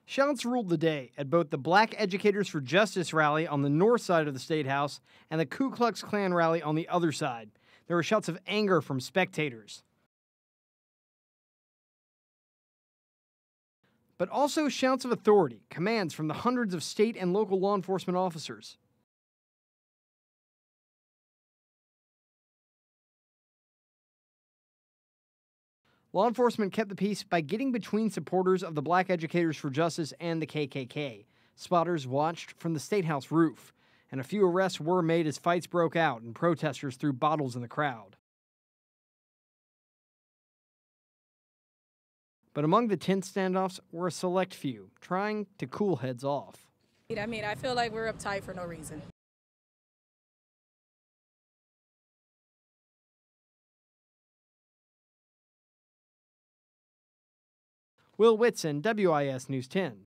Shouts ruled the day at both the Black Educators for Justice rally on the north side of the State House and the Ku Klux Klan rally on the other side. There were shouts of anger from spectators, but also shouts of authority, commands from the hundreds of state and local law enforcement officers. Law enforcement kept the peace by getting between supporters of the Black Educators for Justice and the KKK. Spotters watched from the State House roof, and a few arrests were made as fights broke out and protesters threw bottles in the crowd. But among the tense standoffs were a select few, trying to cool heads off. I feel like we're uptight for no reason. Will Whitson, WIS News 10.